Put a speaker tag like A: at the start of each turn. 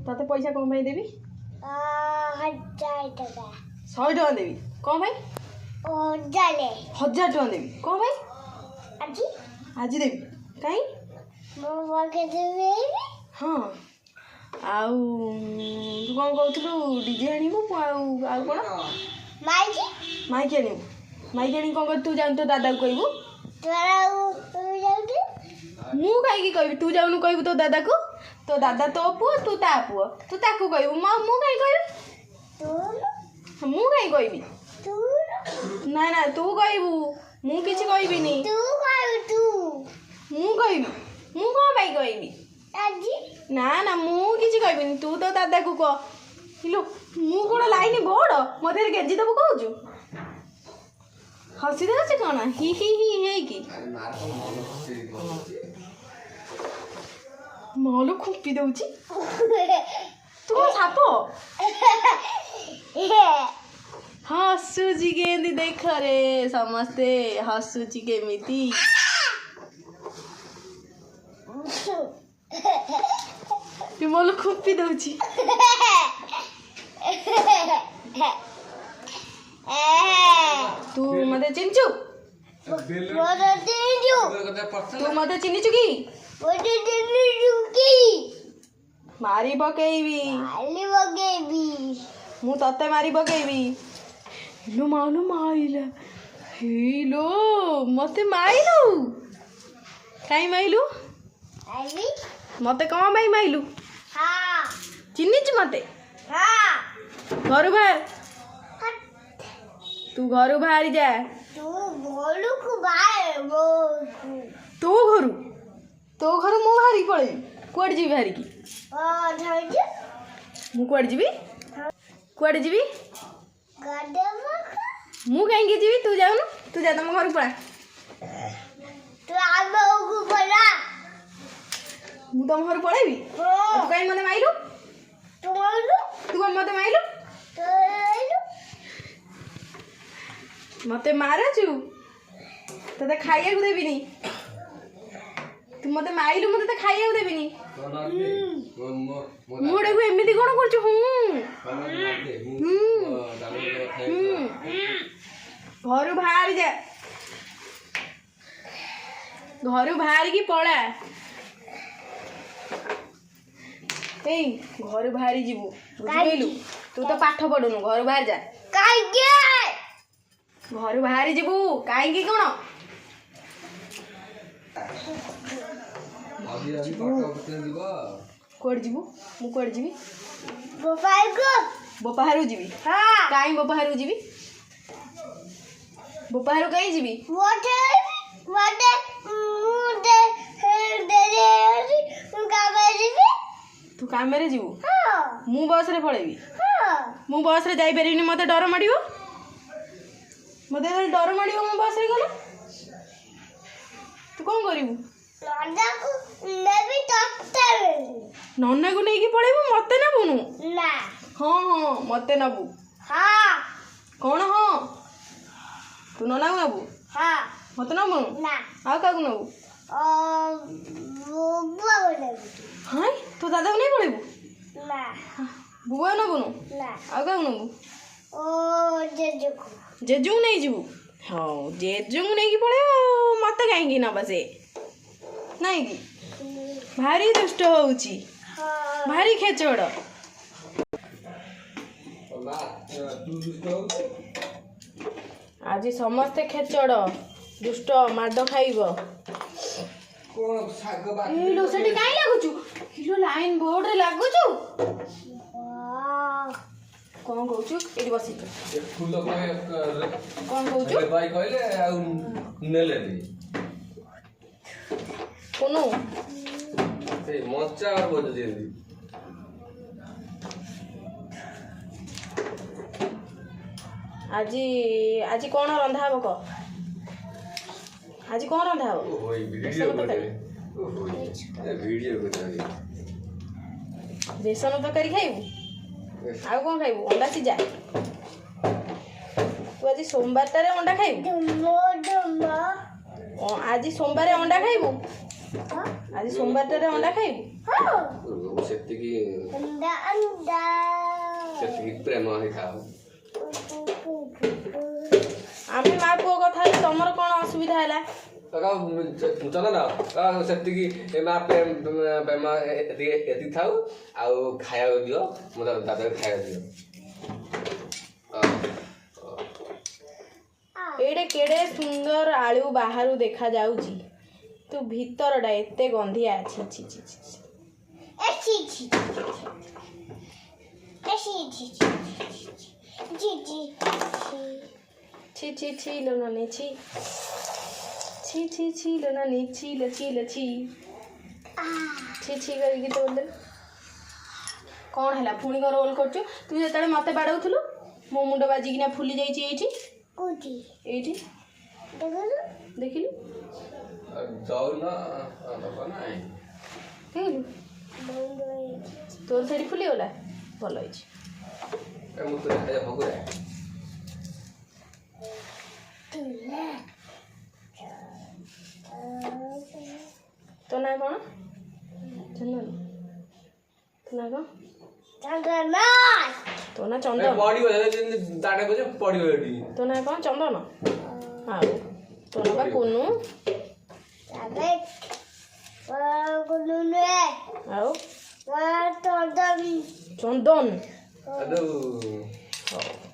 A: तते पैसा कौन भाई देवी
B: 1000 टका
A: 100 टका देवी कौन भाई 1000 टका देवी कौन भाई आज देवी कहीं हाँ आउ तू कौन कहलु डीजे आनिबु आउ कौन माइक आनिबु माइक आनी कौन कर तू जान तो दादा को कहबू मु कहीं कहबी तू जाऊनु कहबू तो दादा को तो दादा तो पुओ तू ता पुओ तू ताकू कहबू मु कहीं कहबी मु कहीं कहबी ना ना तू कहबू मु किछ कहबिनी मु कहबी मु कौन भाई कहबी ना ना मु किछ कहबिनी तू तो दादा को कह हिलो मु कोन लाइन बड़ मते गेजी दबु कहजु हसी दे से कौन ही हे की मालो खुपी दउची तू साप हसुची केंदी देख रे समस्ते हसुची केमिति तू मालो खुपी दउची तू मते चिंचू तू मते चिन्हिचु की मारी पकेबी मु तते मारी पकेबी लो मानु माइला हेलो मते माइलु काई माइलु मते कौन भाई माइलु चिन्हिचु मते घर बाहर तू घर बाहर जा तो घर मु बाहरी पड़े कुआड़ जी बाहरी की मु कुआड़ जीवी कुआड़ जीवी मु कहीं जीवी तू जाऊनु तू जा तुम घर पड़ा मु तुम घर पड़ेबी तू कहीं मते माइलु तू कौन मते माइलु मते मारचु तते खाइया को देबिनी तू मते माइलु मते ते खाइया को देबिनी मुडे को एमिति कोन करछु घर बाहर जा घर बाहर की पड़ा ए घर बाहर जीवु बुझिलु तू तो पाठ पढुनु घर बाहर जा घर बाहर जीवु काई कोन कुआड़ जीवु मु कुआड़ जीवी बोपाहारू जीवी काई बोपाहारू जीवी बोपाहारू काई जीवी तू काम रे जीवु मु बस रे पळेबी मु बस रे जाई परिनी मते डर माडियो मते डर माडियो मु बस रे गलो तू कोन करिवु नन्ना को नहीं पड़ेबू मते नबुनु हाँ हाँ मते नबू कौन हाँ तू नना को नबू मते नबुनु आउ का नबू हाँ तू दादा को नहीं पड़ेबू बुआ नबुनु आउ का नबू जेजू नहीं जीवु हाँ जेजू नहीं पड़े मत कहीं नबा से नहीं कि भारी दुष्ट होउची भारी खेचड़ आज समस्ते खेचड़ दुष्ट माड खाइब हेलो सेठी काई लागुचु हेलो लाइन बोर्ड रे लागुचु कौन कहूचु एडी बसी फूल कौन कहूचु भाई कहले आ नेले कोनो ए मच्चा बोल जेंदी आज कौन रंधा हबो क आज कौन रंधा हबो ओई वीडियो को बेसन तकारी खाइबू आउ कौन खाइबू अंडा सिझा तू आज सोमवार टारे अंडा खाइबू आज सोमवार अंडा खाइबू आज सोमवार टारे अंडा खाइबू
C: ସେତିକି
B: अंडा
C: ସେତିକି ପ୍ରେମ ହେଇଥାଉ।
A: ଆମେ ମା ପୁଅ କଥା ହେଲେ ତମର କ'ଣ ଅସୁବିଧା ହେଲା?
C: ଚନ୍ଦନ ସେତିକି ମା ପ୍ରେମ ଏତିକି ଥାଉ ଆଉ ଖାଇବାକୁ ଦିଅ ମୋ ଦାଦାକୁ ଖାଇବାକୁ ଦିଅ।
A: ଏଇଟା କେଡ଼େ ସୁନ୍ଦର ଆଳୁ ବାହାରୁ ଦେଖାଯାଉଛି, ତୁ ଭିତରଟା ଏତେ ଗନ୍ଧିଆ ଅଛି। ଛି ଛି ଛି ଛି ଛି ଛି ଲୋ ନାନୀ ଛି ଛି ଛି ଛି ଲୋ ନାନୀ ଛି ଲୋ ଛି ଲୋ ଛି ଛି ଛି କରିକି ତୋ କ'ଣ ହେଲା? ପୁଣି କ'ଣ ରୋଲ୍ କରୁଛୁ? ତୁ ଯେତେବେଳେ ମୋତେ ବାଡ଼ଉଥିଲୁ ମୋ ମୁଣ୍ଡ ବାଜିକିନା ଫୁଲି ଯାଇଛି ଏଇଠି ଏଇଠି ଦେଖିଲୁ ଦେଖିଲୁ ତୋର ସେଇଠି ଫୁଲିଗଲା। ଭଲ ହେଇଛି। ତୋ ନାଁ କ'ଣ? ଚନ୍ଦନ। ତୋ ନାଁ କ'ଣ? ତୋ ନାଁ ଚନ୍ଦନ। ତୋ ନାଁ କ'ଣ? ଚନ୍ଦନ। ଆଉ ତୋ ନାଁ ବା କୁନୁ। ଆଉ ଚନ୍ଦନ। ହଉ।